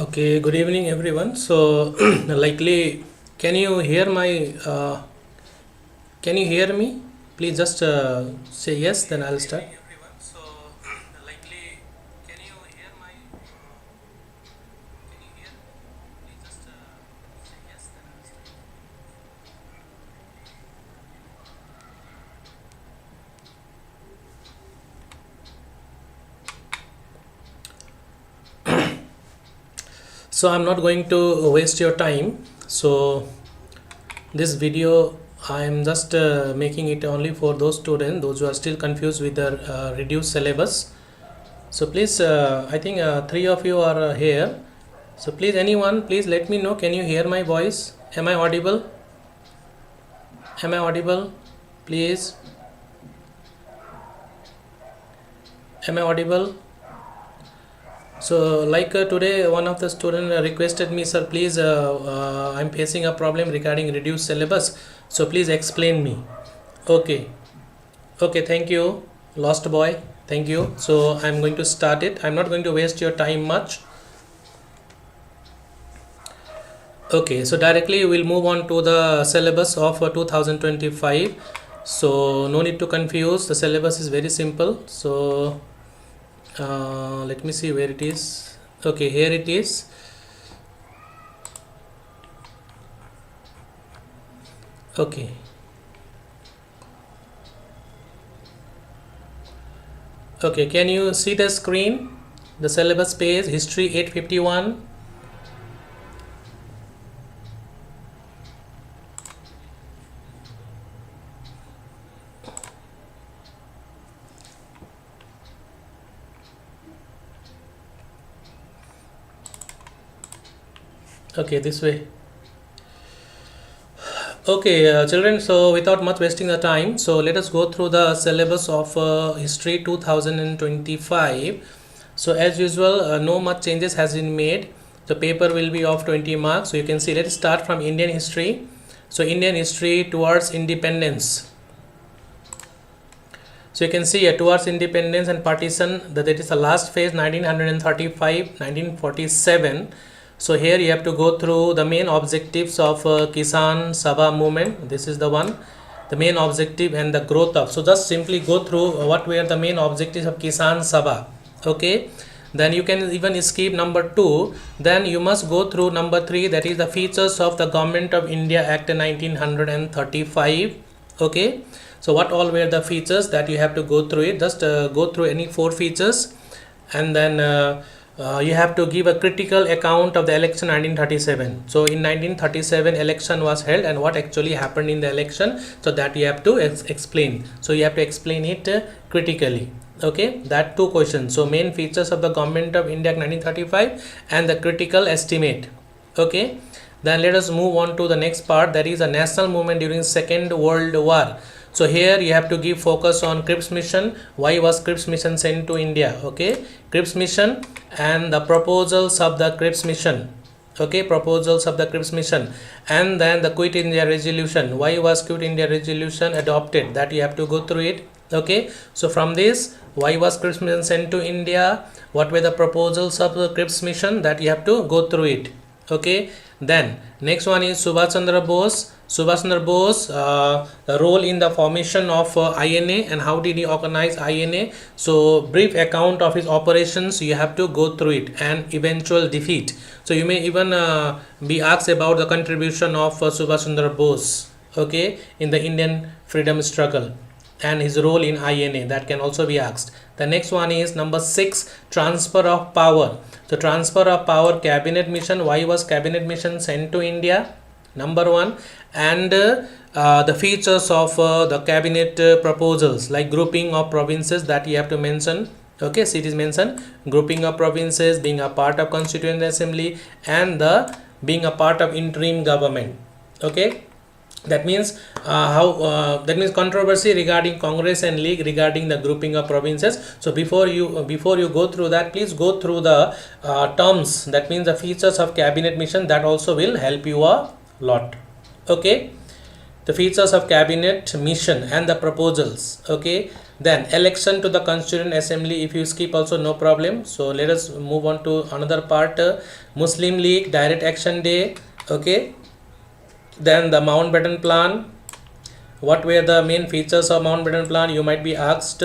Okay, good evening everyone. So, likely, can you hear my, can you hear me? Please just say yes, then I'll start. So, I'm not going to waste your time. So, this video I'm just making it only for those students, those who are still confused with the reduced syllabus. So, please, I think three of you are here. So, please, anyone, please let me know. Can you hear my voice? Am I audible? Am I audible? Please. Am I audible? So like today one of the student requested me, sir, please I'm facing a problem regarding reduced syllabus, so please explain me. Okay, thank you, lost boy, thank you. So I'm going to start it. I'm not going to waste your time much. Okay, so directly we'll move on to the syllabus of 2025. So no need to confuse, the syllabus is very simple. So let me see where it is. Okay, here it is. Okay, can you see the screen, the syllabus page, history 851? Okay, this way. Okay, children, so without much wasting the time, so let us go through the syllabus of history 2025. So as usual, no much changes has been made. The paper will be of 20 marks. So you can see, let's start from Indian history. So Indian history towards independence. So you can see towards independence and partition, that is the last phase, 1935, 1947. So here you have to go through the main objectives of Kisan Sabha movement. This is the one, the main objective and the growth of. So just simply go through what were the main objectives of Kisan Sabha. Okay, then you can even skip number 2. Then you must go through number 3, that is the features of the Government of India Act 1935. Okay, so what all were the features that you have to go through it. Just go through any 4 features, and then you have to give a critical account of the election 1937. So in 1937 election was held, and what actually happened in the election, so that you have to explain. So you have to explain it critically. Okay, that 2 questions. So main features of the Government of India 1935 and the critical estimate. Okay, then let us move on to the next part, that is a national movement during Second World War. So here you have to give focus on Cripps mission. Why was Cripps mission sent to India? Okay, Cripps mission and the proposals of the Cripps mission. Okay, proposals of the Cripps mission, and then the Quit India resolution. Why was Quit India resolution adopted? That you have to go through it. Okay, so from this, why was Cripps mission sent to India? What were the proposals of the Cripps mission? That you have to go through it. Okay, then next one is Subhash Chandra Bose. Subhash Chandra Bose, the role in the formation of INA, and how did he organize INA. So brief account of his operations, you have to go through it, and eventual defeat. So you may even be asked about the contribution of Subhash Chandra Bose, okay, in the Indian freedom struggle, and his role in INA, that can also be asked. The next one is number 6, transfer of power. So transfer of power, cabinet mission. Why was cabinet mission sent to India? Number 1. And the features of the cabinet proposals, like grouping of provinces, that you have to mention. Okay, so it is mentioned, grouping of provinces, being a part of constituent assembly, and the being a part of interim government. Okay, that means that means controversy regarding Congress and League regarding the grouping of provinces. So before you go through that, please go through the terms, that means the features of cabinet mission. That also will help you a lot. Okay, the features of cabinet mission and the proposals. Okay, Then election to the Constituent Assembly, if you skip also no problem. So let us move on to another part. Muslim League Direct Action Day. Okay, then the Mountbatten Plan. What were the main features of Mountbatten Plan, you might be asked.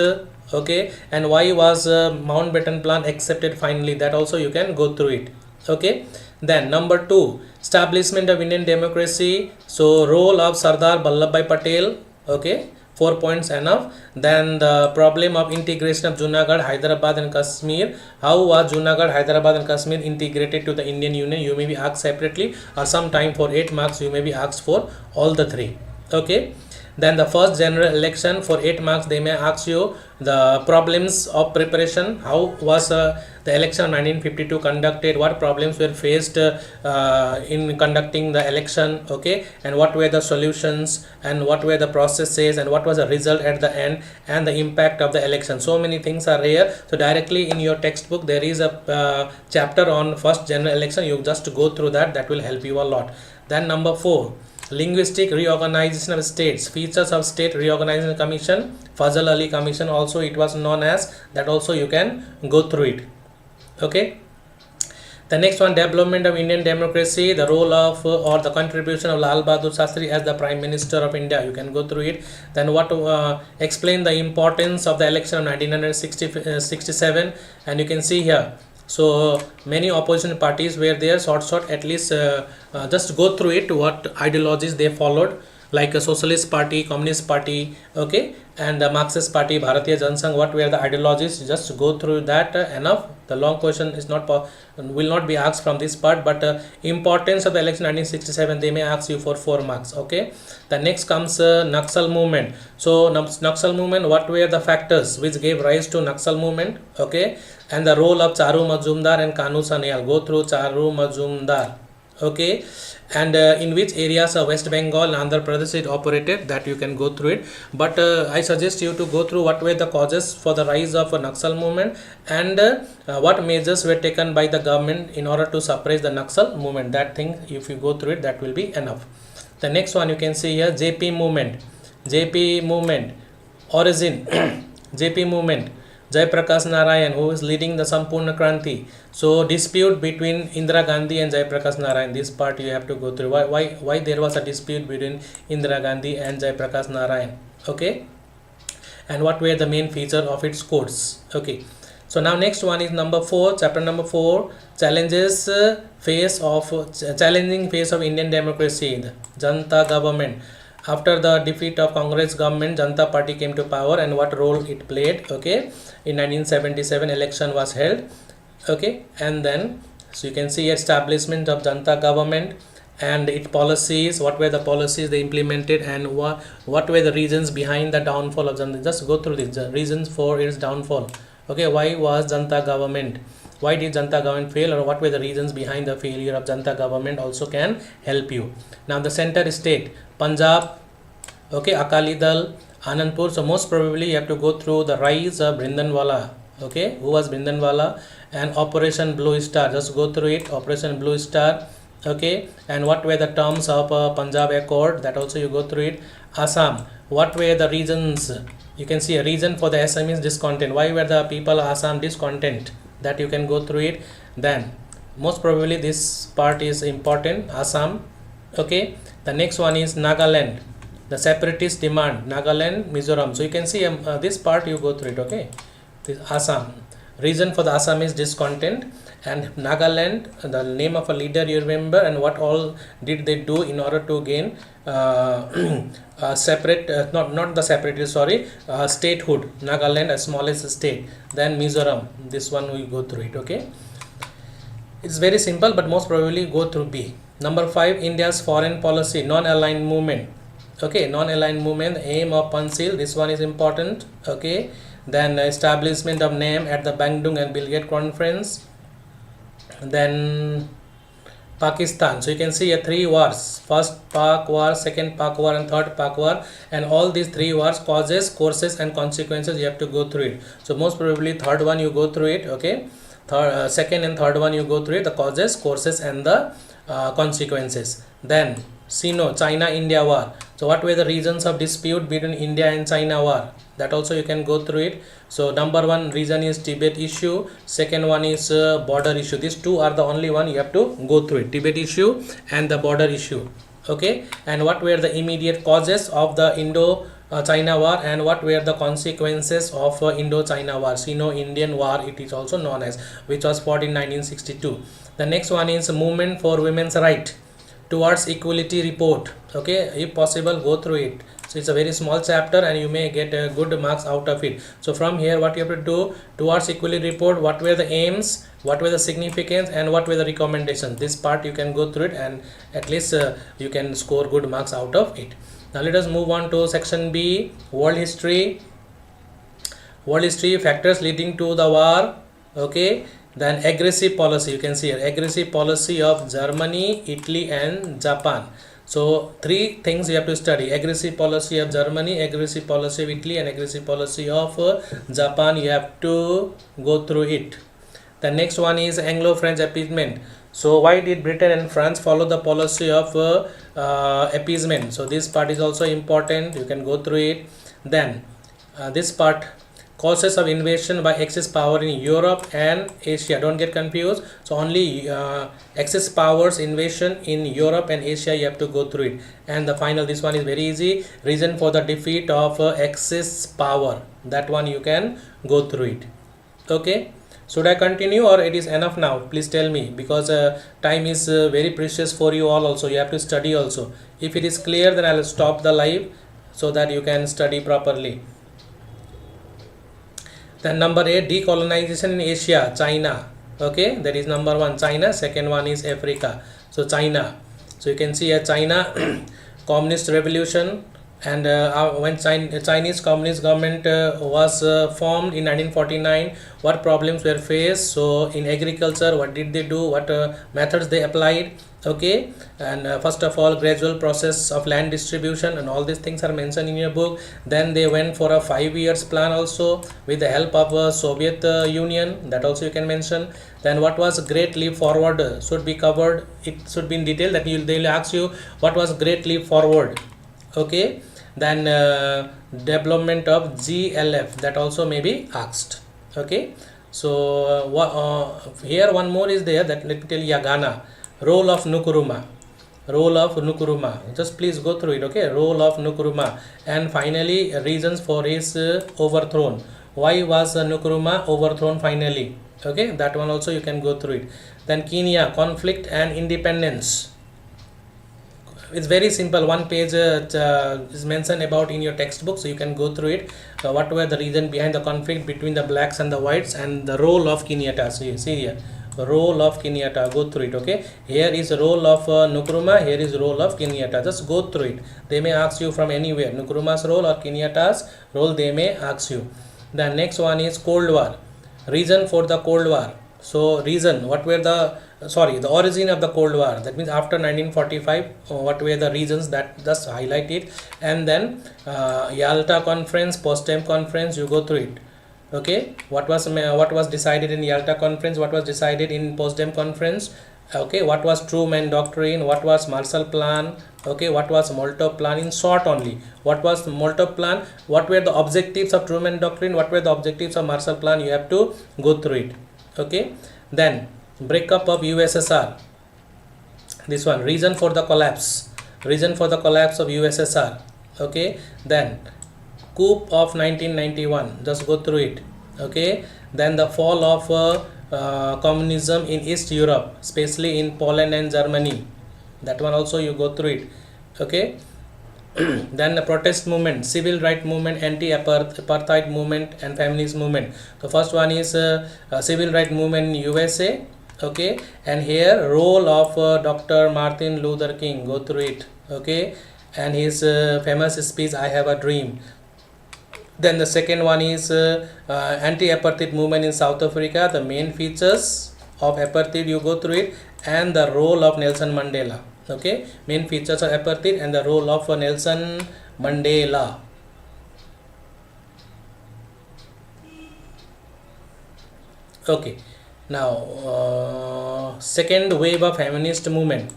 Okay, and why was Mountbatten Plan accepted finally, that also you can go through it. Okay, then number 2, establishment of Indian democracy. So role of Sardar Vallabhbhai Patel. Okay, 4 points enough. Then the problem of integration of Junagadh, Hyderabad and Kashmir. How was Junagadh, Hyderabad and Kashmir integrated to the Indian Union? You may be asked separately, or sometime for 8 marks you may be asked for all the 3. Okay, then the first general election, for 8 marks they may ask you the problems of preparation. How was the election of 1952 conducted? What problems were faced in conducting the election? Okay, and what were the solutions, and what were the processes, and what was the result at the end, and the impact of the election. So many things are here. So directly in your textbook there is a chapter on first general election. You just go through that. That will help you a lot. Then number 4, linguistic reorganization of states, features of state reorganization commission, Fazal Ali commission also it was known as, that also you can go through it. Okay, the next one, development of Indian democracy, the role of or the contribution of Lal Bahadur Shastri as the Prime Minister of India, you can go through it. Then what explain the importance of the election of 1967, and you can see here. So many opposition parties were there, short at least just go through it, what ideologies they followed, like a Socialist Party, Communist Party, okay, and the Marxist Party, Bharatiya Janasangh, what were the ideologies, just go through that enough. The long question is not will not be asked from this part, but importance of the election 1967 they may ask you for 4 marks. Okay, the next comes Naxal movement. So Naxal movement, what were the factors which gave rise to Naxal movement? Okay, and the role of Charu Majumdar and Kanu Sanyal, go through Charu Majumdar. Okay, and in which areas of West Bengal and Andhra Pradesh it operated, that you can go through it. But I suggest you to go through what were the causes for the rise of a Naxal movement, and what measures were taken by the government in order to suppress the Naxal movement. That thing, if you go through it, that will be enough. The next one you can see here, JP movement origin. JP movement, Jai Prakash Narayan, who is leading the Sampurna Kranti. So dispute between Indira Gandhi and Jai Prakash Narayan, this part you have to go through. Why there was a dispute between Indira Gandhi and Jai Prakash Narayan? Okay, and what were the main feature of its course? Okay, so now next one is number 4, chapter number 4, challenging phase of Indian democracy, the Janata government. After the defeat of Congress government, Janata Party came to power, and what role it played. Okay, in 1977 election was held. Okay, and then so you can see establishment of Janata government and its policies, what were the policies they implemented, and what were the reasons behind the downfall of Janata. Just go through this, the reasons for its downfall. Okay, why was Janata government, why did Janata government fail, or what were the reasons behind the failure of Janata government also can help you. Now the center state, Punjab, okay, Akali Dal, Anandpur. So most probably you have to go through the rise of Bhindranwala. Okay, who was Bhindranwala, and Operation Blue Star, just go through it, Operation Blue Star. Okay, and what were the terms of Punjab Accord, that also you go through it. Assam, what were the reasons, you can see a reason for the Assamese discontent, why were the people of Assam discontent, that you can go through it. Then most probably this part is important, Assam. Okay, the next one is Nagaland, the separatist demand, Nagaland, Mizoram. So you can see this part you go through it. Okay, this Assam, reason for the Assamese discontent, and Nagaland, the name of a leader you remember, and what all did they do in order to gain separate, not the separatist, sorry, statehood. Nagaland, a smallest state. Then Mizoram, this one we go through it. Okay, it's very simple, but most probably go through B. Number 5, India's foreign policy, non-aligned movement. Okay, non-aligned movement, aim of Panchsheel, this one is important. Okay, then establishment of name at the Bandung and Bilgate conference. Then Pakistan, so you can see 3 wars, first Pak war, second Pak war, and third Pak war, and all these 3 wars, causes, courses and consequences, you have to go through it. So most probably third one you go through it. Okay, second and third one you go through it, the causes, courses and the consequences. Then Sino, China India war, So what were the reasons of dispute between India and China war? That also you can go through it. So number one reason is Tibet issue, second one is border issue. These two are the only one you have to go through it, Tibet issue and the border issue. Okay, and what were the immediate causes of the Indo-China war, and what were the consequences of Indo-China war, Sino-Indian war it is also known as, which was fought in 1962. The next one is movement for women's right towards equality report. Okay, if possible go through it. So it's a very small chapter and you may get good marks out of it. So from here what you have to do, towards equality report, what were the aims, what were the significance, and what were the recommendations. This part you can go through it and at least you can score good marks out of it. Now let us move on to section B, world history. World history, factors leading to the war. Okay, then aggressive policy, you can see here, aggressive policy of Germany, Italy and Japan. So three things you have to study: aggressive policy of Germany, aggressive policy of Italy, and aggressive policy of Japan. You have to go through it. The next one is Anglo-French appeasement. So why did Britain and France follow the policy of appeasement? So this part is also important, you can go through it. Then this part, causes of invasion by Axis power in Europe and Asia. Don't get confused. So only Axis powers invasion in Europe and Asia you have to go through it. And the final, this one is very easy, reason for the defeat of Axis power. That one you can go through it. Okay, should I continue or it is enough now? Please tell me, because time is very precious for you all also. You have to study also. If it is clear, then I will stop the live so that you can study properly. Then number 8, decolonization in Asia, China. Okay, that is number 1, China. Second one is Africa. So China. So you can see here China communist revolution, and when Chinese communist government was formed in 1949, what problems were faced. So in agriculture, what did they do, what methods they applied. Okay, and first of all, gradual process of land distribution, and all these things are mentioned in your book. Then they went for a 5 years plan also with the help of Soviet Union, that also you can mention. Then what was great leap forward should be covered, it should be in detail, that they will ask you what was great leap forward. Okay, then development of GLF, that also may be asked. Okay, so here one more is there, that let me tell you, Ghana, role of Nkrumah, just please go through it. Okay, role of Nkrumah, and finally reasons for his overthrown. Why was Nkrumah overthrown finally? Okay, that one also you can go through it. Then Kenya, conflict and independence. It's very simple, one page is mentioned about in your textbook, so you can go through it. What were the reason behind the conflict between the blacks and the whites, and the role of Kenyatta. So you see here, role of Kenyatta, go through it. Okay, here is role of Nkrumah, here is role of Kenyatta. Just go through it. They may ask you from anywhere, Nkrumah's role or Kenyatta's role, they may ask you. The next one is Cold War, reason for the Cold War. So reason, what were the origin of the Cold War, that means after 1945, what were the reasons, that just highlight it. And then Yalta conference, Potsdam conference, you go through it. Okay, what was decided in Yalta conference, what was decided in Potsdam conference. Okay, what was Truman doctrine, what was Marshall plan. Okay, what was Molotov plan, in short only. What was Molotov plan, what were the objectives of Truman doctrine, what were the objectives of Marshall plan, you have to go through it. Okay, then breakup of USSR, this one, reason for the collapse of USSR. Okay, then coup of 1991, just go through it. Okay, then the fall of communism in East Europe, especially in Poland and Germany, that one also you go through it. Okay, then the protest movement, civil right movement, anti-apartheid movement, and feminist movement. The first one is civil right movement in USA. Okay, and here role of Dr. Martin Luther King, go through it. Okay, and his famous speech, I Have a Dream. Then the second one is anti-apartheid movement in South Africa, the main features of apartheid, you go through it, and the role of Nelson Mandela. Okay, main features of apartheid and the role of Nelson Mandela. Okay, now second wave of feminist movement.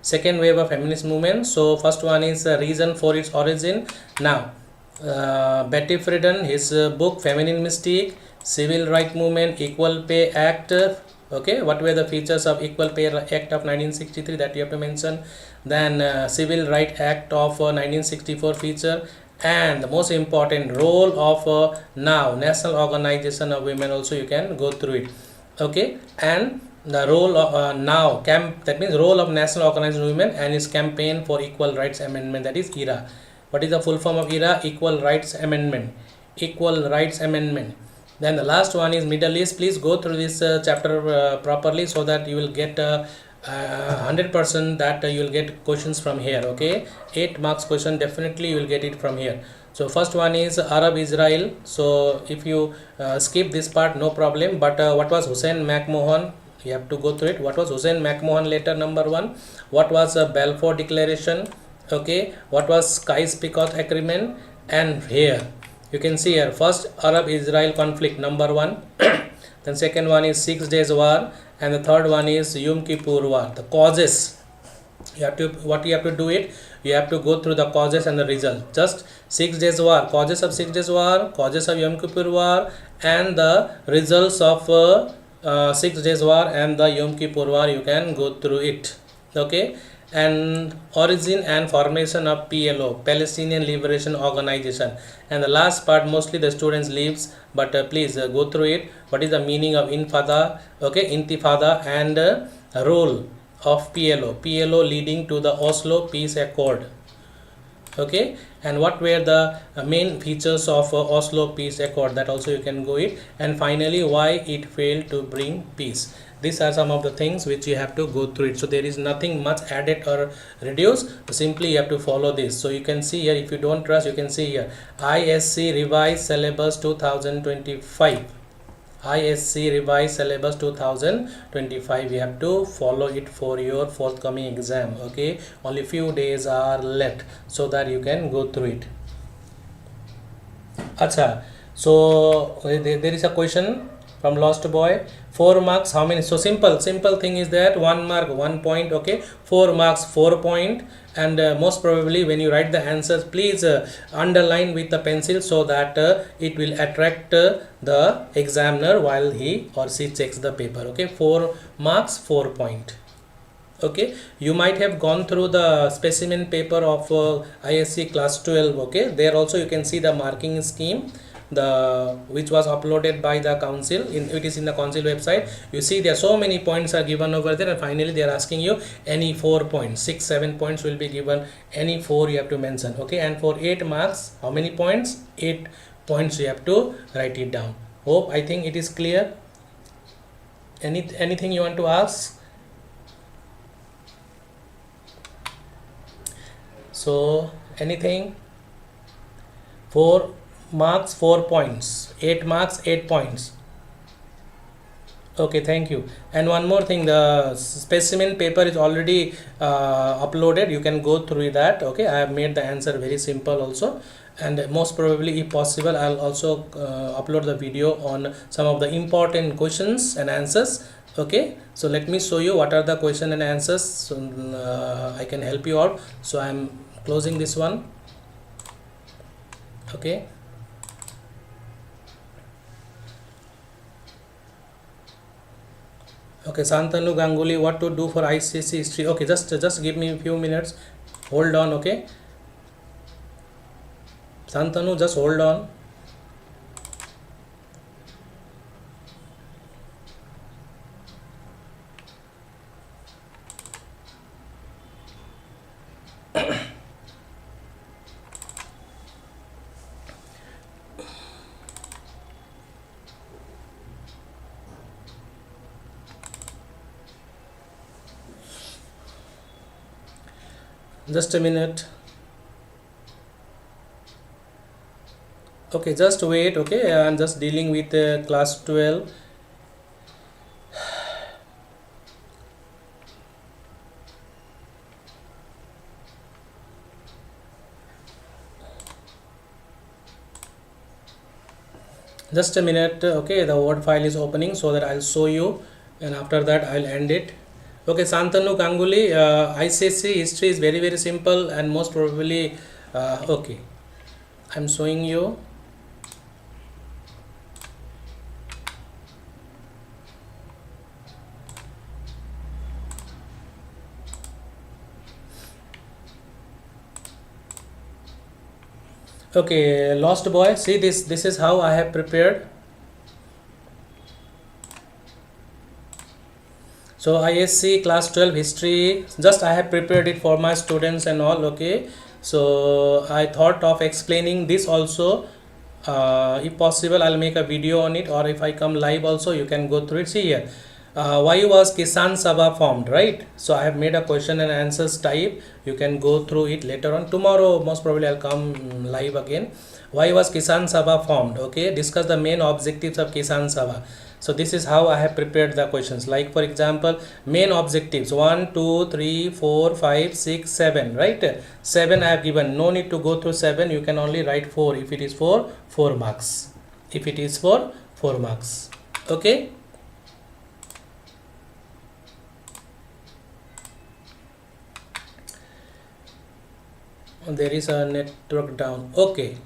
second wave of feminist movement. So first one is reason for its origin. Now Betty Friedan, his book Feminine Mystique, Civil Rights Movement, Equal Pay Act. Okay, what were the features of Equal Pay Act of 1963 that you have to mention? Then Civil Rights Act of 1964 feature, and the most important role of now National Organization of Women, also you can go through it. Okay, and the role of now that means role of National Organization of Women and its campaign for Equal Rights Amendment, that is ERA. What is the full form of ERA? Equal Rights Amendment. Equal Rights Amendment. Then the last one is Middle East. Please go through this chapter properly, so that you will get 100% that you will get questions from here. Okay, 8 marks question, definitely you will get it from here. So first one is Arab Israel. So if you skip this part, no problem. But what was Hussein McMahon? You have to go through it. What was Hussein McMahon letter number 1? What was Balfour Declaration? Okay, what was Sykes-Picot Agreement? And here you can see here, first Arab Israel conflict number 1. Then second one is 6 days war, and the third one is Yom Kippur war. The causes, you have to, what you have to do it, you have to go through the causes and the result. Just 6 days war, causes of 6 days war, causes of Yom Kippur war, and the results of 6 days war and the Yom Kippur war, you can go through it. Okay, and origin and formation of PLO, Palestinian Liberation Organization, and the last part mostly the students leaves, but please go through it. What is the meaning of Infada, okay, Intifada, and role of PLO leading to the Oslo Peace Accord. Okay, and what were the main features of Oslo Peace Accord, that also you can go it. And finally, why it failed to bring peace. These are some of the things which you have to go through it. So there is nothing much added or reduced, simply you have to follow this. So you can see here, if you don't trust, you can see here, ICSE revised syllabus 2025. ICSE revised syllabus 2025. You have to follow it for your forthcoming exam. Okay, only few days are left, so that you can go through it. Acha, so there is a question from Lost Boy. 4 marks, how many? So simple thing is that 1 mark 1 point. Okay, 4 marks 4 point. And most probably when you write the answers, please underline with the pencil, so that it will attract the examiner while he or she checks the paper. Okay, 4 marks 4 point. Okay, you might have gone through the specimen paper of ICSE class 12. Okay, there also you can see the marking scheme, the which was uploaded by the council, it is in the council website. You see there are so many points are given over there, and finally they are asking you any 4 points. 6-7 points will be given, any 4 you have to mention. Okay, and for 8 marks, how many points? 8 points you have to write it down. Hope, I think it is clear. Anything you want to ask? So anything? 4 marks 4 points, 8 marks 8 points. Okay, thank you. And one more thing, the specimen paper is already uploaded, you can go through that. Okay, I have made the answer very simple also, and most probably if possible I'll also upload the video on some of the important questions and answers. Okay, so let me show you what are the question and answers, so I can help you out. So I'm closing this one. Okay, okay, Santanu Ganguly, what to do for ICSE history? Okay, just give me a few minutes, hold on. Okay, Santanu, just hold on. Just a minute. Okay, just wait. Okay, I'm just dealing with class 12. Just a minute. Okay, the word file is opening, so that I'll show you, and after that I'll end it. Okay, Santanu Ganguly, ICSE history is very very simple and most probably okay. I'm showing you. Okay, lost boy. See this. This is how I have prepared. So ISC class 12 history, just I have prepared it for my students and all. Okay, so I thought of explaining this also. If possible, I'll make a video on it, or if I come live also, you can go through it. See here, why was Kisan Sabha formed, right? So I have made a question and answers type. You can go through it later on. Tomorrow most probably I'll come live again. Why was Kisan Sabha formed? Okay, discuss the main objectives of Kisan Sabha. So this is how I have prepared the questions. Like for example, main objectives 1 2 3 4 5 6 7, right? 7 I have given. No need to go through 7. You can only write 4. If it is 4 marks. If it is 4 marks. Okay. There is a network down. Okay.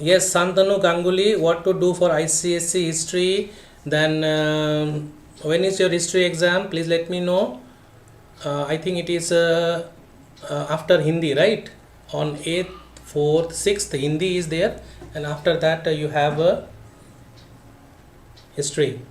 Yes, Santanu Ganguly, what to do for ICSE history? Then when is your history exam? Please let me know. I think it is after Hindi, right? On 8th, 4th, 6th, Hindi is there, and after that you have history.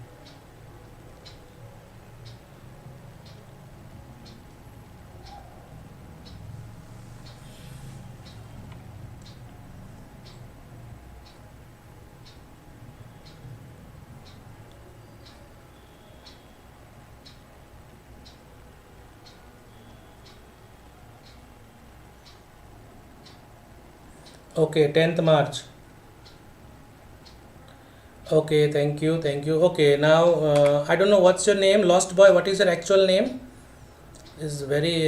Okay, 10th March. Okay, thank you, thank you. Okay, now I don't know what's your name, lost boy. What is your actual name? Is very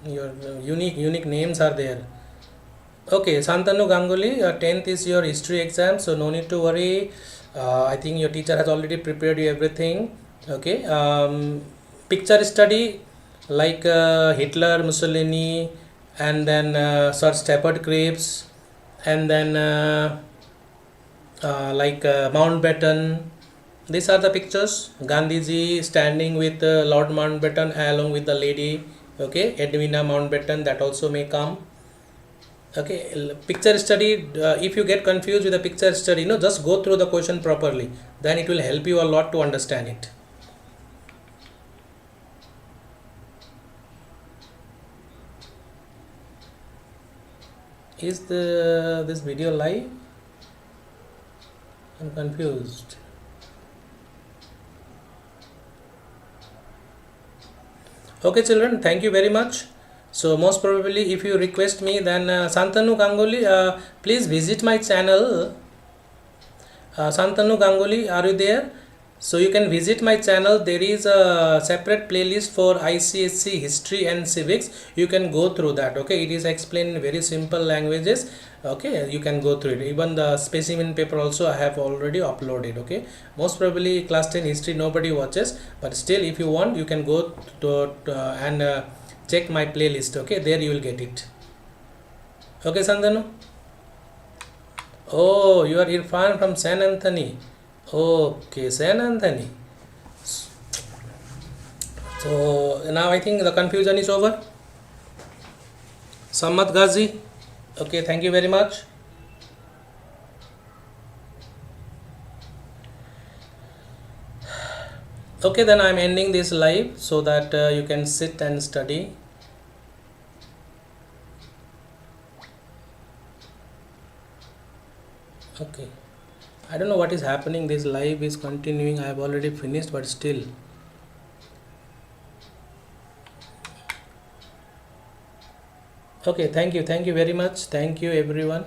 your unique names are there. Okay, Santanu Ganguly, 10th is your history exam, so no need to worry. I think your teacher has already prepared you everything. Okay, picture study like Hitler, Mussolini, and then Sir Stafford Cripps, and then like Mountbatten. These are the pictures. Gandhiji standing with Lord Mountbatten along with the lady. Okay, Edwina Mountbatten, that also may come. Okay, picture study, if you get confused with the picture study, just go through the question properly, then it will help you a lot to understand it. Is this video live? I'm confused. Okay children, thank you very much. So most probably if you request me, then Santanu Ganguly, please visit my channel. Santanu Ganguly, are you there? So you can visit my channel. There is a separate playlist for ICSE history and civics. You can go through that. Okay, it is explained in very simple languages. Okay, you can go through it. Even the specimen paper also I have already uploaded. Okay, most probably class 10 history nobody watches, but still if you want, you can go to and check my playlist. Okay, there you will get it. Okay, Santanu. Oh, you are Irfan from San Anthony. Okay, San Anthony. So now I think the confusion is over. Samad Ghazi. Okay, thank you very much. Okay, then I'm ending this live so that you can sit and study. Okay, I don't know what is happening. This live is continuing. I have already finished, but still. Okay, thank you very much. Thank you everyone.